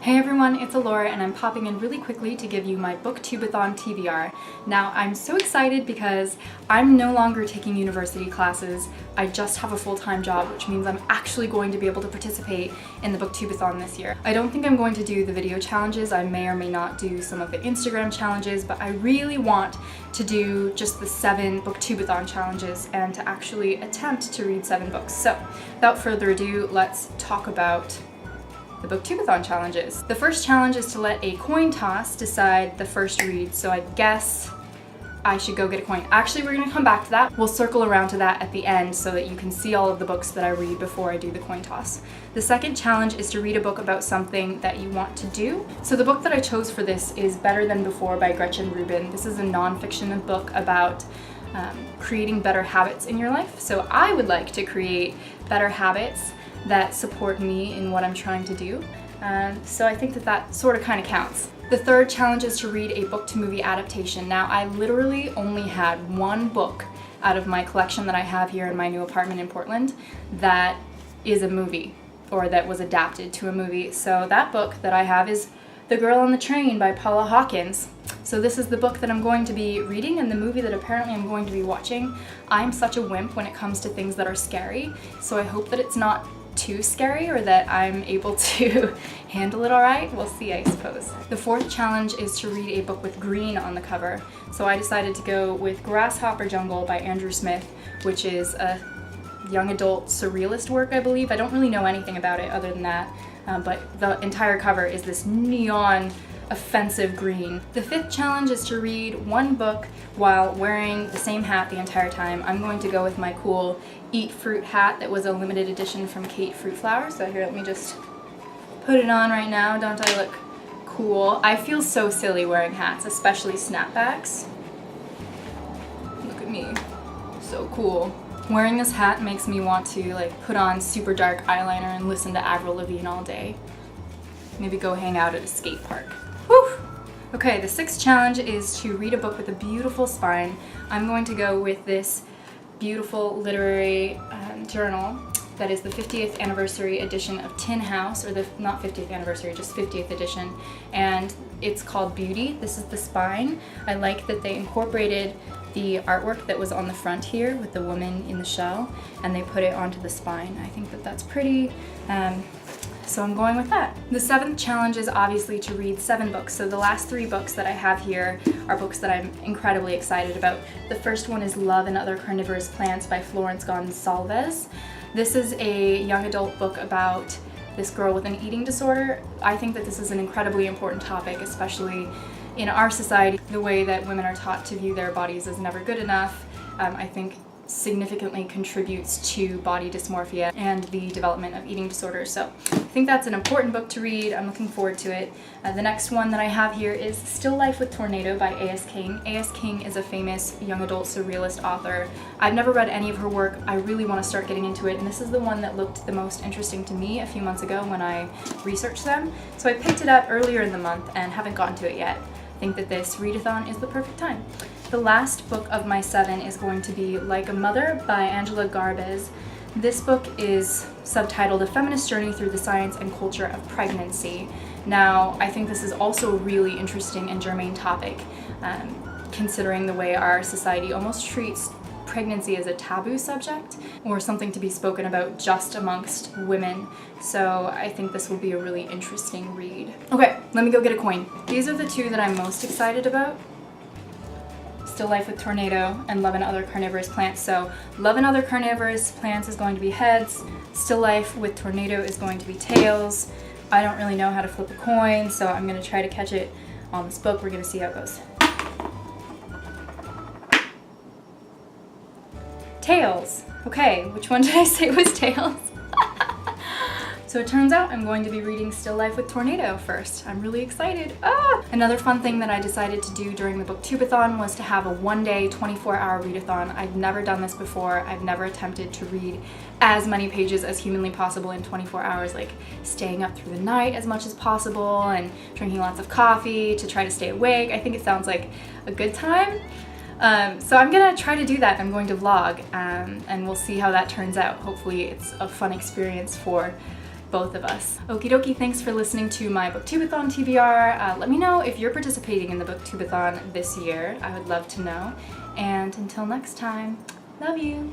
Hey everyone, it's Alora and I'm popping in really quickly to give you my BookTubeAthon TBR. Now I'm so excited because I'm no longer taking university classes. I just have a full-time job, which means I'm actually going to be able to participate in the BookTubeAthon this year. I don't think I'm going to do the video challenges. I may or may not do some of the Instagram challenges, but I really want to do just the 7 BookTubeAthon challenges and to actually attempt to read 7 books. So without further ado, let's talk about the BookTubeAthon challenges. The first challenge is to let a coin toss decide the first read, so I guess I should go get a coin. Actually, we're gonna come back to that. We'll circle around to that at the end so that you can see all of the books that I read before I do the coin toss. The second challenge is to read a book about something that you want to do. So the book that I chose for this is Better Than Before by Gretchen Rubin. This is a nonfiction book about creating better habits in your life. So I would like to create better habits that support me in what I'm trying to do. So I think that sort of kind of counts. The third challenge is to read a book to movie adaptation. Now I literally only had one book out of my collection that I have here in my new apartment in Portland that is a movie or that was adapted to a movie. So that book that I have is The Girl on the Train by Paula Hawkins. So this is the book that I'm going to be reading and the movie that apparently I'm going to be watching. I'm such a wimp when it comes to things that are scary, so I hope that it's not too scary or that I'm able to handle it all right. We'll see, I suppose. The fourth challenge is to read a book with green on the cover. So I decided to go with Grasshopper Jungle by Andrew Smith, which is a young adult surrealist work, I believe. I don't really know anything about it other than that, but the entire cover is this neon offensive green. The fifth challenge is to read one book while wearing the same hat the entire time. I'm going to go with my cool Eat Fruit hat that was a limited edition from Kate Fruit Flower. So here, let me just put it on right now. Don't I look cool? I feel so silly wearing hats, especially snapbacks. Look at me, so cool. Wearing this hat makes me want to like put on super dark eyeliner and listen to Avril Lavigne all day. Maybe go hang out at a skate park. Whew! Okay, the sixth challenge is to read a book with a beautiful spine. I'm going to go with this beautiful literary journal that is the 50th anniversary edition of Tin House, or the not 50th anniversary, just 50th edition, and it's called Beauty. This is the spine. I like that they incorporated the artwork that was on the front here with the woman in the shell, and they put it onto the spine. I think that that's pretty. So I'm going with that. The seventh challenge is obviously to read 7 books. So the last 3 books that I have here are books that I'm incredibly excited about. The first one is Love and Other Carnivorous Plants by Florence Gonsalves. This is a young adult book about this girl with an eating disorder. I think that this is an incredibly important topic, especially in our society. The way that women are taught to view their bodies as never good enough, I think significantly contributes to body dysmorphia and the development of eating disorders. So I think that's an important book to read. I'm looking forward to it. The next one that I have here is Still Life with Tornado by A.S. King. A.S. King is a famous young adult surrealist author. I've never read any of her work. I really want to start getting into it, and this is the one that looked the most interesting to me a few months ago when I researched them. So I picked it up earlier in the month and haven't gotten to it yet. I think that this readathon is the perfect time. The last book of my 7 is going to be Like a Mother by Angela Garbes. This book is subtitled A Feminist Journey Through the Science and Culture of Pregnancy. Now, I think this is also a really interesting and germane topic, considering the way our society almost treats pregnancy as a taboo subject or something to be spoken about just amongst women. So I think this will be a really interesting read. Okay, let me go get a coin. These are the 2 that I'm most excited about. Still Life with Tornado and Love and Other Carnivorous Plants. So Love and Other Carnivorous Plants is going to be heads. Still Life with Tornado is going to be tails. I don't really know how to flip a coin, so I'm going to try to catch it on this book. We're going to see how it goes. Tails. Okay, which one did I say was tails? So it turns out I'm going to be reading Still Life with Tornado first. I'm really excited. Another fun thing that I decided to do during the BookTubeAthon was to have a one-day, 24-hour readathon. I've never done this before. I've never attempted to read as many pages as humanly possible in 24 hours, like staying up through the night as much as possible and drinking lots of coffee to try to stay awake. I think it sounds like a good time. So I'm gonna try to do that. I'm going to vlog, and we'll see how that turns out. Hopefully it's a fun experience for both of us. Okie dokie, thanks for listening to my BookTubeAthon TBR. Let me know if you're participating in the BookTubeAthon this year. I would love to know. And until next time, love you!